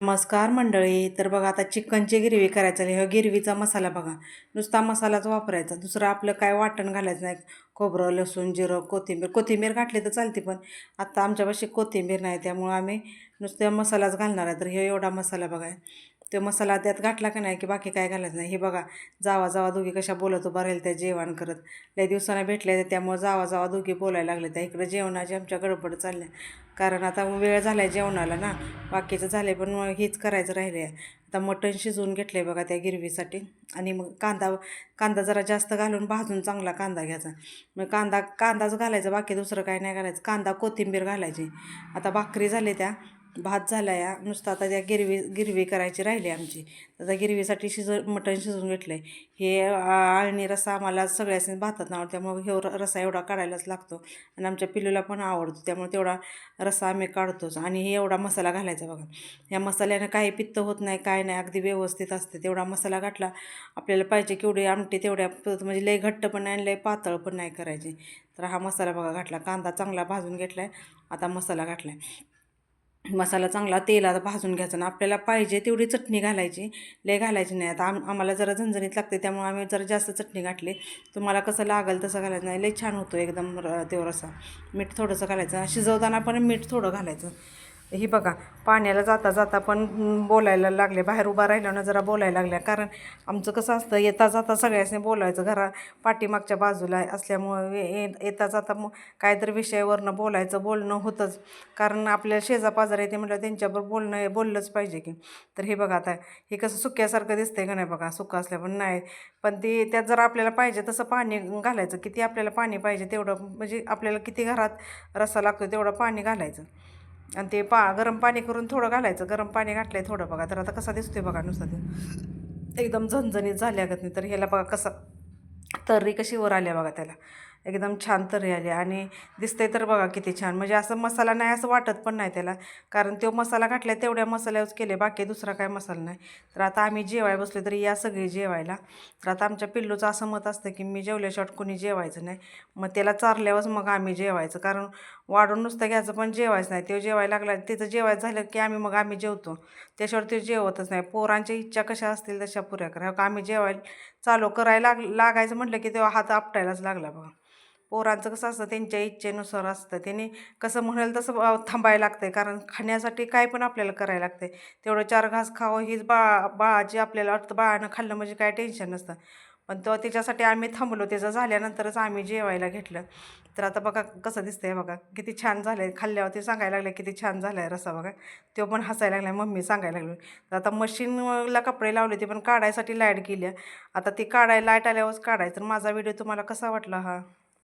नमस्कार मंडळी. तर बघा आता चिकनची गिरवी करायचं आहे. ह्या गिरवीचा मसाला बघा, नुसता मसालाच वापरायचा, दुसरं आपलं काय वाटण घालायचं नाही. खोबरं, लसूण, जिरं, कोथिंबीर घातली तर चालते, पण आत्ता आमच्यापाशी कोथिंबीर नाही, त्यामुळं आम्ही नुसत्या मसालाच घालणार आहे. तर हे एवढा मसाला बघा, तो मसाला त्यात घातला का नाही की बाकी काय घालायचं नाही. हे बघा, जावा जावा दोघी कशा बोलत उभा राहील त्या जेवण करत, लय दिवसानं भेटले त्यामुळे जावा जावा दोघी बोलायला लागले. त्या इकडे जेवणाची आमच्या गडबड चालल्या, कारण आता वेळ झाला आहे जेवणाला ना. बाकीचं झालं पण हेच करायचं राहिले आहे. आता मटण शिजवून घेतलं आहे बघा त्या गिरवीसाठी. आणि मग कांदा जरा जास्त घालून भाजून चांगला कांदा घ्यायचा. मग कांदाच घालायचा, बाकी दुसरं काय नाही घालायचं. कांदा कोथिंबीर घालायची. आता भाकरी झाली, त्या भात झाला या, नुसतं आता त्या गिरवी करायची राहिली आमची. आता गिरवीसाठी मटण शिजवून घेतलं आहे. हे आळणी रस्सा आम्हाला सगळ्याच भातात आवडतं, त्यामुळे हे रस्सा एवढा काढायलाच लागतो. आणि आमच्या पिल्लूला पण आवडतो, त्यामुळे तेवढा रस्सा आम्ही काढतोच. आणि हे एवढा मसाला घालायचा बघा. या मसाल्यानं काही पित्त होत नाही, काय नाही, अगदी व्यवस्थित असते. तेवढा मसाला घातला, आपल्याला पाहिजे केवढी आमटी तेवढ्या, म्हणजे लय घट्ट पण नाही, लय पातळ पण नाही करायची. तर हा मसाला बघा घातला, कांदा चांगला भाजून घेतला आहे. आता मसाला घातला आहे. मसाला चांगला तेलात भाजून घ्यायचा ना, आपल्याला पाहिजे तेवढी चटणी घालायची, लय घालायची नाही. आता आम्हाला जरा झणझणीत लागते, त्यामुळे आम्ही जरा जास्त चटणी घातली. तुम्हाला कसं लागेल तसं घालायचं नाही, लय छान होतो एकदम तो रस्सा. मीठ थोडंसं घालायचं, शिजवताना पण मीठ थोडं घालायचं. ही बघा, पाण्याला जाता जाता पण बोलायला लागले, बाहेर उभा राहिल्यानं जरा बोलायला लागल्या. कारण आमचं कसं असतं, येता जाता सगळ्यांनी बोलायचं, पाठीमागच्या बाजूला असल्यामुळं येता जाता मग काहीतरी विषयावरनं बोलणं होतंच. कारण आपल्या शेजापाजार येते म्हटलं त्यांच्याबरोबर बोललंच पाहिजे की. तर हे बघा, आता हे कसं सुक्यासारखं दिसतंय का नाही बघा, सुकं असल्या पण नाही. पण त्यात जर आपल्याला पाहिजे तसं पाणी घालायचं, किती आपल्याला पाणी पाहिजे तेवढं, म्हणजे आपल्याला किती घरात रस्सा लागतो तेवढं पाणी घालायचं. आणि ते गरम पाणी करून थोडं घालायचं. गरम पाणी घातलं आहे थोडं बघा. तर आता कसा दिसतोय बघा, नुसतं ते एकदम झणझणीत झाल्यागत नाही. तर ह्याला बघा कसं तर्री कशी वर आल्या बघा, त्याला एकदम छान तर्री आली. आणि दिसतंय तर बघा किती छान, म्हणजे असं मसाला नाही असं वाटत पण नाही त्याला, कारण तो मसाला घातला तेवढ्या मसाल्यावरच केले, बाकी दुसरा काय मसाला नाही. तर आता आम्ही जेवाय बसलो, तरी या सगळी जेवायला. तर आता आमच्या पिल्लूचं असं मत असतं की मी जेवल्याशिवाय कोणी जेवायचं नाही. मग त्याला चारल्यावरच मग आम्ही जेवायचं, कारण वाढून नुसतं घ्यायचं पण जेवायचं नाही. तो जेवायला लागला, त्याचं जेवायचं झालं की आम्ही जेवतो, त्याच्यावर ते जेवतच नाही. पोरांच्या इच्छा कशा असतील तशा पुऱ्या करा. आम्ही जेवायला चालू करायला लागायचं म्हटलं की तेव्हा हात आपटायलाच लागला बघा. पोरांचं कसं असतं, त्यांच्या इच्छेनुसार असतं, त्यांनी कसं म्हणाल तसं थांबायला लागतंय, कारण खाण्यासाठी काय पण आपल्याला करायला लागतंय. तेवढं 4 घास खावं हीच बाळाची आपल्याला वाटतं, बाळानं खाल्लं म्हणजे काय टेन्शन नसतं. पण तो त्याच्यासाठी आम्ही थांबलो, त्याचं झाल्यानंतरच आम्ही जेवायला घेतलं. तर आता बघा कसं दिसतंय बघा, किती छान झालं आहे. खाल्ल्यावरती सांगायला लागले किती छान झाला आहे रस्सा बघा. तो पण हसायला लागला, मम्मी सांगायला लागली. तर आता मशीनला कपडे लावले, ते पण काढायसाठी लाईट गेली. आता ती लाईट आल्यावरच काढायचं. तर माझा व्हिडिओ तुम्हाला कसा वाटला हा?